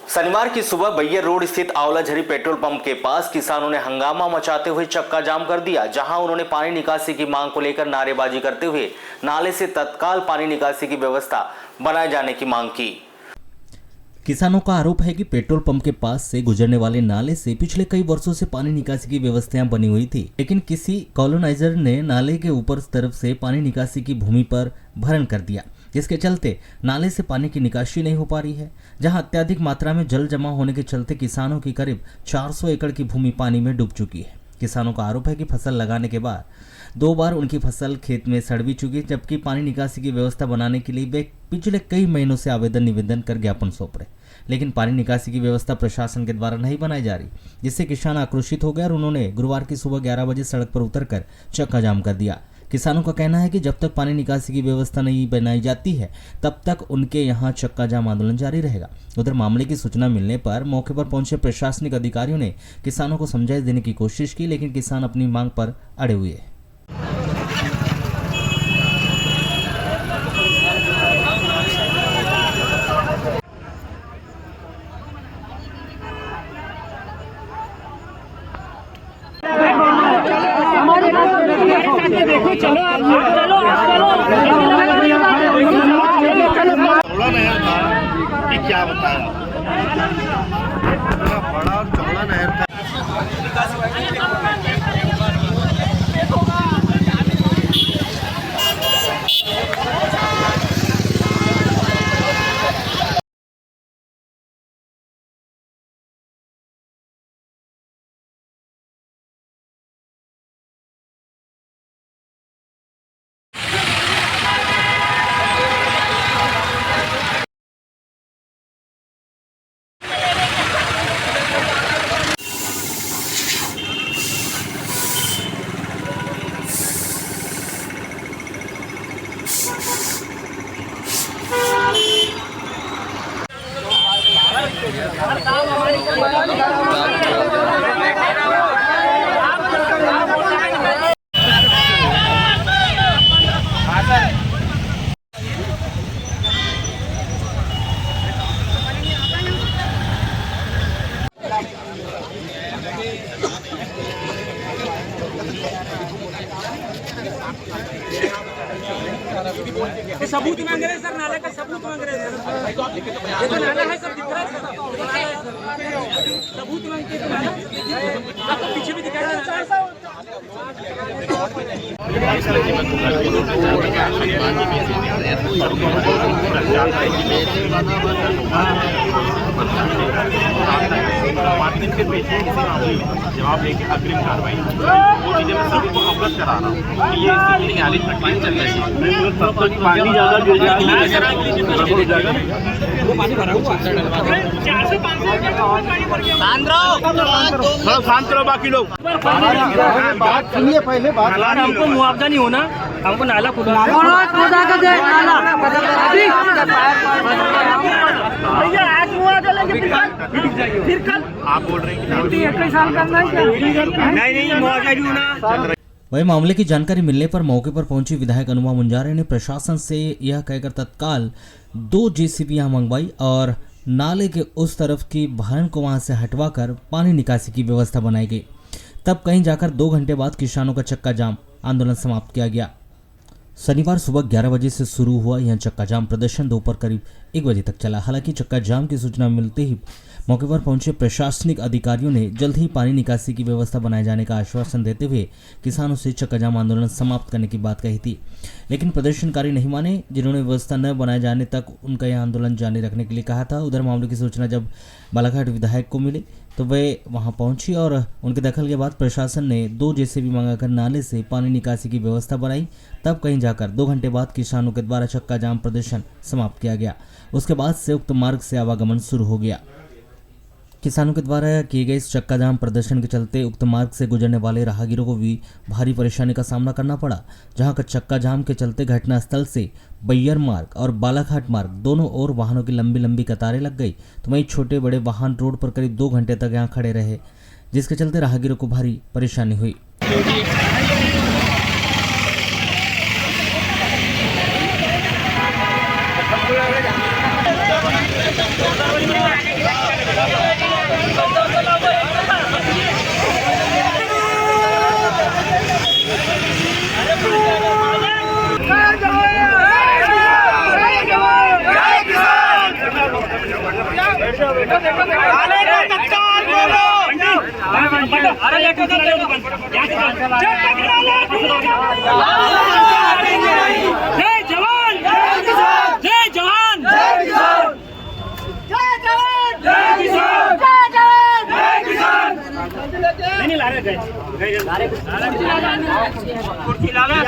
शनिवार की सुबह बैयर रोड स्थित आंवलाझरी पेट्रोल पंप के पास किसानों ने हंगामा मचाते हुए चक्का जाम कर दिया, जहां उन्होंने पानी निकासी की मांग को लेकर नारेबाजी करते हुए नाले से तत्काल पानी निकासी की व्यवस्था बनाए जाने की मांग की। किसानों का आरोप है कि पेट्रोल पंप के पास से गुजरने वाले नाले से पिछले कई वर्षों से पानी निकासी की व्यवस्थाएं बनी हुई थी, लेकिन किसी कॉलोनाइजर ने नाले के ऊपर तरफ से पानी निकासी की भूमि पर भरण कर दिया, जिसके चलते नाले से पानी की निकासी नहीं हो पा रही है। जहां अत्यधिक मात्रा में जल जमा होने के चलते किसानों की करीब 400 एकड़ की भूमि पानी में डूब चुकी है। किसानों का आरोप है कि फसल लगाने के बाद 2 बार उनकी फसल खेत में सड़ भी चुकी, जबकि पानी निकासी की व्यवस्था बनाने के लिए वे पिछले कई महीनों से आवेदन निवेदन कर ज्ञापन सौंप रहे, लेकिन पानी निकासी की व्यवस्था प्रशासन के द्वारा नहीं बनाई जा रही, जिससे किसान आक्रोशित हो गए और उन्होंने गुरुवार की सुबह 11 बजे सड़क पर उतरकर चक्का जाम कर दिया। किसानों का कहना है कि जब तक पानी निकासी की व्यवस्था नहीं बनाई जाती है, तब तक उनके यहाँ चक्का जाम आंदोलन जारी रहेगा। उधर मामले की सूचना मिलने पर मौके पर पहुंचे प्रशासनिक अधिकारियों ने किसानों को समझाइश देने की कोशिश की, लेकिन किसान अपनी मांग पर अड़े हुए हैं। देखो चलो आप चौड़ा नहर था कि क्या बताया, इतना बड़ा और चौड़ा नहर था। सबूत मांग रहे हैं सर, नाले का सबूत मांग रहे हैं सर। ये तो नाला है सर, दिख रहा है सर, सबूत मांगते हैं। नाला आपको पीछे भी दिखाई दे रहा है। के पीछे जवाब लेके अग्रिम कार्रवाई वो चीजें मैं सभी को अवगत करा रहा हूँ कि ये स्थिति आगे प्रक्रिया चल रही है। तब तक पानी ज्यादा गिर जाएगा, वो पानी भरा हुआ 400 से 500 शांत रहो बाकी लोग। बात सुनिए, पहले बात हमको मुआवजा नहीं होना, हमको नाला खुदा आज मुआवजा लेंगे, फिर कल आप बोल रहे हैं कि 1 साल करना है क्या? नहीं मुआवजा नहीं होना। वही मामले की जानकारी मिलने पर मौके पर पहुंची विधायक अनुमा मुंजारे ने प्रशासन से यह कहकर तत्काल 2 जेसीबी यहां मंगवाई और नाले के उस तरफ की भरण को वहां से हटवाकर पानी निकासी की व्यवस्था बनाई गई। तब कहीं जाकर 2 घंटे बाद किसानों का चक्का जाम आंदोलन समाप्त किया गया। शनिवार सुबह 11 बजे से शुरू हुआ यह चक्का जाम प्रदर्शन दोपहर करीब 1 बजे तक चला। हालांकि चक्का जाम की सूचना मिलते ही मौके पर पहुंचे प्रशासनिक अधिकारियों ने जल्द ही पानी निकासी की व्यवस्था बनाए जाने का आश्वासन देते हुए किसानों से चक्का जाम आंदोलन समाप्त करने की बात कही थी, लेकिन प्रदर्शनकारी नहीं माने, जिन्होंने व्यवस्था न बनाए जाने तक उनका यह आंदोलन जारी रखने के लिए कहा था। उधर मामले की सूचना जब बालाघाट विधायक को मिली तो वे वहां पहुंची और उनके दखल के बाद प्रशासन ने 2 जेसीबी मंगाकर नाले से पानी निकासी की व्यवस्था बनाई। तब कहीं जाकर 2 घंटे बाद किसानों के द्वारा चक्का जाम प्रदर्शन समाप्त किया गया। उसके बाद से उक्त मार्ग से आवागमन शुरू हो गया। किसानों के द्वारा किए गए इस चक्का जाम प्रदर्शन के चलते उक्त मार्ग से गुजरने वाले राहगीरों को भी भारी परेशानी का सामना करना पड़ा, जहां का चक्का जाम के चलते घटनास्थल से बैयर मार्ग और बालाघाट मार्ग दोनों ओर वाहनों की लंबी लंबी कतारें लग गई। तो वहीं छोटे बड़े वाहन रोड पर करीब 2 घंटे तक यहां खड़े रहे, जिसके चलते राहगीरों को भारी परेशानी हुई। अरे लेके जय जवान जय किसान जय जवान जय किसान जय जवान जय किसान जय जवान जय किसान नहीं ला रहे कुर्सी ला रहे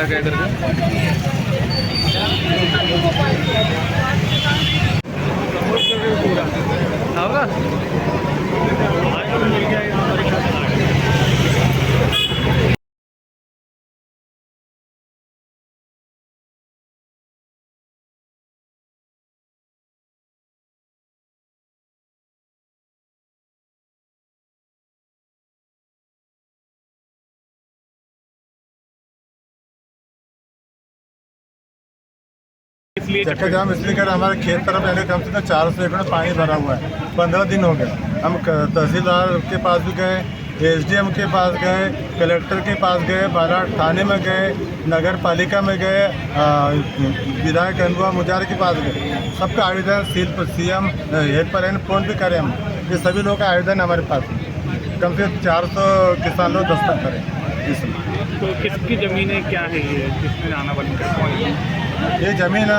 क्या करते चक्का जाम इसलिए कर हमारे खेत तरफ पहले कम से कम 400 एकड़ पानी भरा हुआ है। 15 दिन हो गए। हम तहसीलदार के पास भी गए, एसडीएम के पास गए, कलेक्टर के पास गए, बालाघाट थाने में गए, नगर पालिका में गए, विधायक अनुभव मुजारे के पास गए। सबका आवेदन सीएम हेड पर फोन भी करें हम। ये सभी लोगों का आवेदन हमारे पास कम से 400 किसान लोग दस्तखत करें इसमें। तो किसकी ज़मीनें क्या है ये, किसमें जाना बंद ये ज़मीन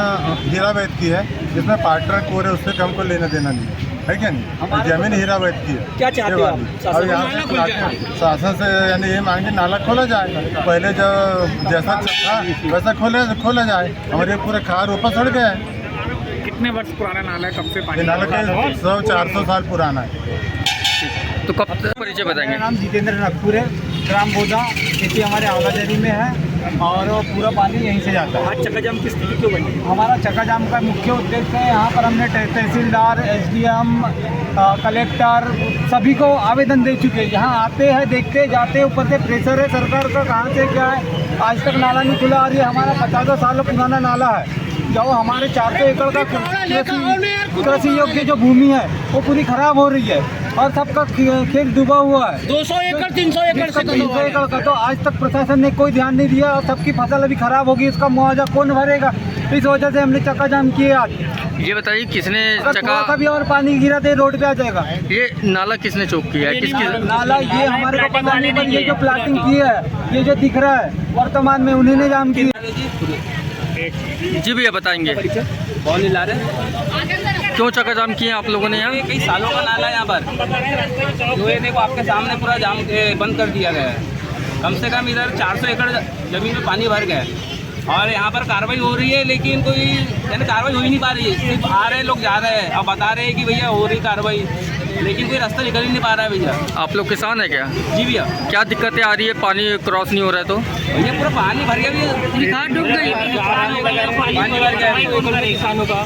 हीरावैद की है, जिसमें पार्टनर कोर है, उससे कम को लेना देना नहीं है क्या नहीं। ज़मीन हीरावैद की है। क्या चाहते हो आप? और यहाँ से शासन से यानी ये मांगे नाला खोला जाए, पहले जो जैसा था वैसा खोला जाए। हमारे पूरे खार ऊपर चढ़ गया है। कितने वर्ष पुराना नाला है, कब से पानी? नाला का 100-400 साल पुराना है। तो कब तक परिचय बताएंगे? मेरा नाम जितेंद्र नागपुर है, ग्राम बोधा, खेती हमारे आवाजारी में है और पूरा पानी यहीं से जाता है। आज चक्का जाम किस स्थिति क्यों बनी? हमारा चक्का जाम का मुख्य उद्देश्य है, यहाँ पर हमने तहसीलदार, एसडीएम, कलेक्टर सभी को आवेदन दे चुके हैं। यहाँ आते हैं, देखते जाते हैं, ऊपर से प्रेशर है सरकार का, कहाँ से क्या है, आज तक नाला नहीं खुला। और ये हमारा 50 साल पुराना नाला है, जो हमारे 400 एकड़ का कृषि योग्य जो भूमि है वो पूरी खराब हो रही है और सबका खेत डूबा हुआ है। 200 एकड़ 300 एकड़ से 300 एकड़ का। तो आज तक प्रशासन ने कोई ध्यान नहीं दिया और सबकी फसल अभी खराब होगी, इसका मुआवजा कौन भरेगा? इस वजह से हमने चक्का जाम किए आज। ये बताइए किसने थोड़ा सा भी और पानी गिरा दे रोड पे आ जाएगा। ये नाला किसने चौक किया है, किसकी? नाला ये हमारे को पता नहीं, पर ये जो प्लाटिंग की है, ये जो दिख रहा है वर्तमान में, उन्हीं ने जाम की है। जी भैया बताएंगे कौन ला रहे? क्यों चक्का जाम किए आप लोगों ने यहाँ? कई सालों का नाला है यहाँ पर, जो ये देखो आपके सामने पूरा जाम बंद कर दिया गया है। कम से कम इधर 400 एकड़ जमीन में पानी भर गया है और यहाँ पर कार्रवाई हो रही है, लेकिन कोई यानी कार्रवाई हो ही नहीं पा रही है। सिर्फ आ रहे लोग जा रहे हैं और बता रहे हैं कि भैया हो रही कार्रवाई, लेकिन कोई रास्ता निकल ही नहीं पा रहा है भैया। आप लोग किसान है क्या? जी भैया। क्या दिक्कतें आ रही है, पानी क्रॉस नहीं हो रहा है तो? भैया पूरा पानी भर गया भैया, पूरी खाद डूब गई, पानी भर गया किसानों का,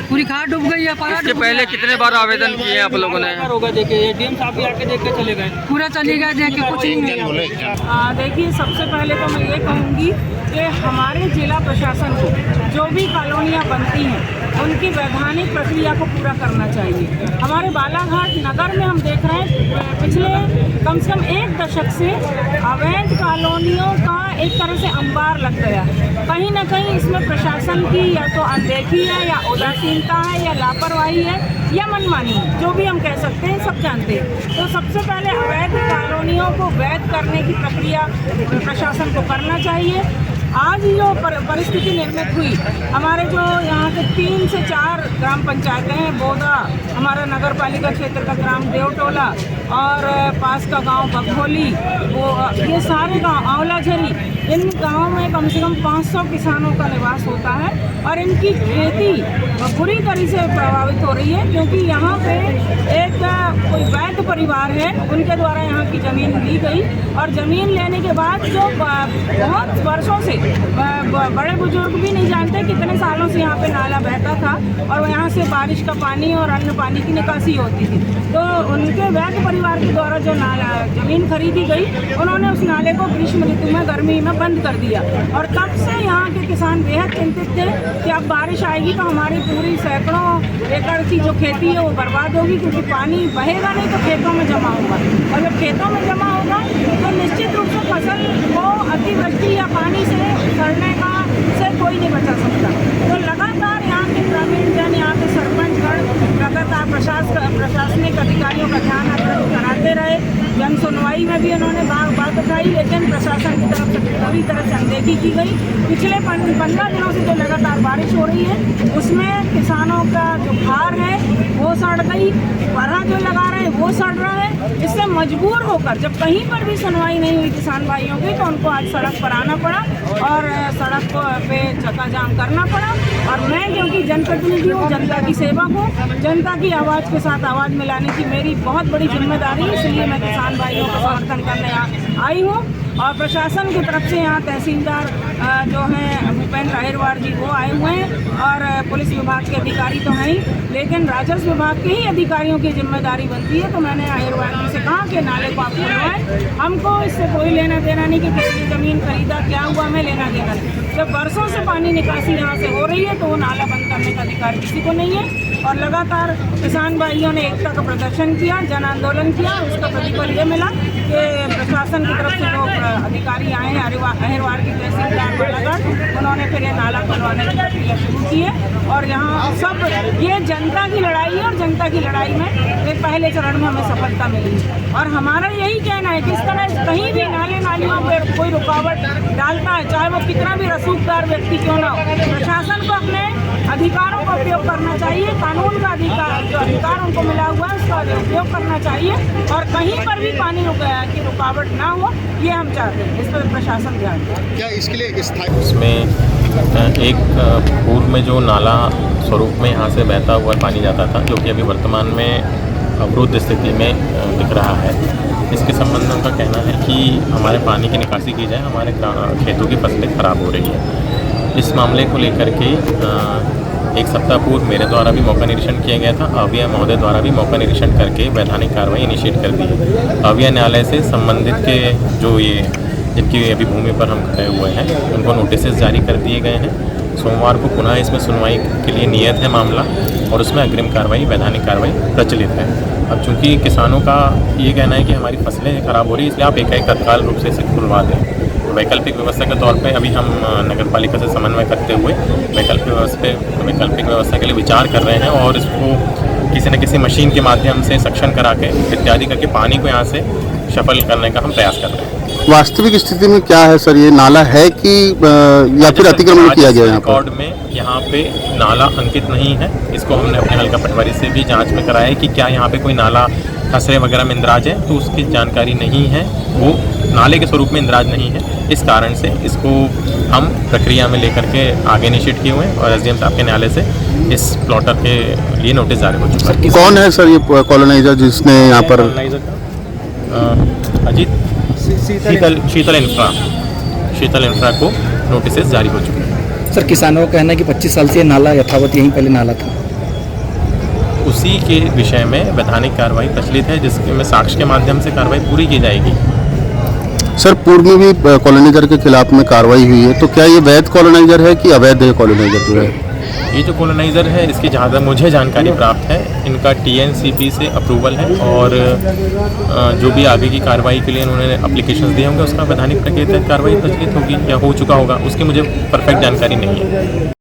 पूरी खाद डूब गई है। इसके पहले कितने बार आवेदन किए हैं आप लोगों ने? होगा देखिए, एडीएम साहब भी आके देख के चले गए, पूरा चले गए देख के, कुछ नहीं। देखिए सबसे पहले तो मैं ये कहूँगी कि हमारे जिला प्रशासन को जो भी कॉलोनियाँ बनती हैं उनकी वैधानिक प्रक्रिया को पूरा करना चाहिए। हमारे बालाघाट नगर में हम देख रहे हैं पिछले कम से कम 1 दशक से अवैध कॉलोनियों का एक तरह से अंबार लग गया है। कहीं ना कहीं इसमें प्रशासन की या तो अनदेखी है, या उदासीनता है, या लापरवाही है, या मनमानी है, जो भी हम कह सकते हैं, सब जानते हैं। तो सबसे पहले अवैध कॉलोनियों को वैध करने की प्रक्रिया प्रशासन को करना चाहिए। आज जो परिस्थिति निर्मित हुई, हमारे जो यहाँ के 3 से 4 ग्राम पंचायतें हैं, बोधा हमारा नगर पालिका क्षेत्र का ग्राम देवटोला और पास का गांव बघोली, वो ये सारे गांव आंवलाझरी, इन गांवों में कम से कम 500 किसानों का निवास होता है और इनकी खेती बुरी तरह से प्रभावित हो रही है, क्योंकि यहाँ पे एक कोई वैध परिवार है, उनके द्वारा यहाँ की ज़मीन ली गई और ज़मीन लेने के बाद जो बहुत वर्षों से बड़े बुजुर्ग भी नहीं जानते कितने सालों से यहाँ पे नाला बहता था और यहाँ से बारिश का पानी और अन्य पानी की निकासी होती थी। तो उनके वैध परिवार के द्वारा जो नाला ज़मीन खरीदी गई, उन्होंने उस नाले को ग्रीष्म ऋतु में गर्मी में बंद कर दिया और तब से यहाँ के किसान बेहद चिंतित थे कि अब बारिश आएगी तो हमारी पूरी सैकड़ों एकड़ की जो खेती है वो बर्बाद होगी, क्योंकि पानी बहेगा नहीं तो खेतों में जमा होगा और जब खेतों में जमा होगा तो निश्चित रूप से फसल को अतिवृष्टि या पानी से की गई। पिछले 15 दिनों से जो लगातार बारिश हो रही है उसमें किसानों का जो भार है वो सड़ गई, पराह जो लगा रहे हैं वो सड़ रहा है। इससे मजबूर होकर जब कहीं पर भी सुनवाई नहीं हुई किसान भाइयों की तो उनको आज सड़क पर आना पड़ा और सड़क पे चक्का जाम करना पड़ा। और मैं क्योंकि जनप्रतिनिधि हूँ, जनता की सेवक हूँ, जनता की आवाज़ के साथ आवाज़ मिलाने की मेरी बहुत बड़ी जिम्मेदारी है, इसलिए मैं किसान भाइयों का समर्थन करने आई हूँ। और प्रशासन की तरफ से यहाँ तहसीलदार जो हैं भूपेंद्र अहिरवार जी वो आए हुए हैं और पुलिस विभाग के अधिकारी तो हैं ही, लेकिन राजस्व विभाग के ही अधिकारियों की जिम्मेदारी बनती है। तो मैंने अहिरवार जी से कहा कि नाले को आप खुलवाएं, हमको इससे कोई लेना देना नहीं कि किसी ज़मीन खरीदा क्या हुआ, हमें लेना देना नहीं। जब बरसों से पानी निकासी यहाँ से हो रही है तो वो नाला बंद करने का अधिकार किसी को नहीं है। और लगातार किसान भाइयों ने एकता का प्रदर्शन किया, जन आंदोलन किया, उसका प्रतिफल ये मिला कि प्रशासन की तरफ से जो अधिकारी आए हैं अहिरवार की तहसीलदार बालाघाट, उन्होंने फिर ये नाला खुलवाने की प्रक्रिया शुरू की है। और यहाँ सब ये जनता की लड़ाई है और जनता की लड़ाई में एक पहले चरण में हमें सफलता मिली है। और हमारा यही कहना है कि इस तरह कहीं भी नाले नालियों पर कोई रुकावट डालता है, चाहे वो कितना भी रसूखदार व्यक्ति क्यों ना हो, प्रशासन को अपने अधिकारों का उपयोग करना चाहिए। कानून का अधिकार जो अधिकार उनको मिला हुआ है उसका उपयोग करना चाहिए और कहीं पर भी पानी की रुकावट ना हो, ये हम चाहते हैं। इस पर प्रशासन ध्यान दें। क्या इसके लिए इसमें एक पूर्व में जो नाला स्वरूप में यहाँ से बहता हुआ पानी जाता था, जो कि अभी वर्तमान में अवरुद्ध स्थिति में दिख रहा है, इसके संबंध में उनका कहना है कि हमारे पानी की निकासी की जाए, हमारे खेतों की फसलें खराब हो रही है। इस मामले को लेकर के एक सप्ताह पूर्व मेरे द्वारा भी मौका निरीक्षण किया गया था। अव्यय महोदय द्वारा भी मौका निरीक्षण करके वैधानिक कार्रवाई इनिशिएट कर दी है। अव्यय न्यायालय से संबंधित के जो ये जिनकी अभी भूमि पर हम खड़े हुए हैं उनको नोटिस जारी कर दिए गए हैं। सोमवार को पुनः इसमें सुनवाई के लिए नियत है मामला और उसमें अग्रिम कार्रवाई वैधानिक कार्रवाई प्रचलित है। अब चूँकि किसानों का ये कहना है कि हमारी फसलें खराब हो रही है, इसलिए आप एकाएक तत्काल रूप से इसे खुलवा दें। वैकल्पिक व्यवस्था के तौर पे अभी हम नगर पालिका से समन्वय करते हुए वैकल्पिक व्यवस्था के लिए विचार कर रहे हैं और इसको किसी न किसी मशीन के माध्यम से सक्शन करा के इत्यादि करके पानी को यहाँ से शफल करने का हम प्रयास कर रहे हैं। वास्तविक स्थिति में क्या है सर, ये नाला है कि या फिर अतिक्रमण किया गया यहाँ पर? रिकॉर्ड में यहाँ पे नाला अंकित नहीं है। इसको हमने अपने हल्का पटवारी से भी जांच में कराया है कि क्या यहाँ पे कोई नाला खसरे वगैरह में इंद्राज है, तो उसकी जानकारी नहीं है, वो नाले के स्वरूप में इंद्राज नहीं है। इस कारण से इसको हम प्रक्रिया में लेकर के आगे इनिशिएट किए हुए हैं और एसडीएम साहब के न्यायालय से इस प्लॉटर के लिए नोटिस जारी हो चुका है। कौन है सर ये कॉलोनाइजर जिसने यहाँ पर? अजीत शीतल इंफ्रा को नोटिस जारी हो चुके हैं। सर किसानों का कहना है कि 25 साल से ये नाला यथावत यहीं पहले नाला था। उसी के विषय में वैधानिक कार्रवाई प्रचलित है जिसके में साक्ष्य के माध्यम से कार्रवाई पूरी की जाएगी। सर पूर्व में भी कॉलोनाइजर के खिलाफ में कार्रवाई हुई है, तो क्या ये वैध कॉलोनाइजर है कि अवैध कॉलोनाइजर जो है? ये जो कॉलोनाइज़र है इसकी जहाँ तक मुझे जानकारी प्राप्त है इनका टीएनसीपी से अप्रूवल है और जो भी आगे की कार्रवाई के लिए उन्होंने एप्लीकेशंस दिए होंगे उसका वैधानिक प्रक्रिया तहत कार्रवाई प्रचलित होगी या हो चुका होगा, उसकी मुझे परफेक्ट जानकारी नहीं है।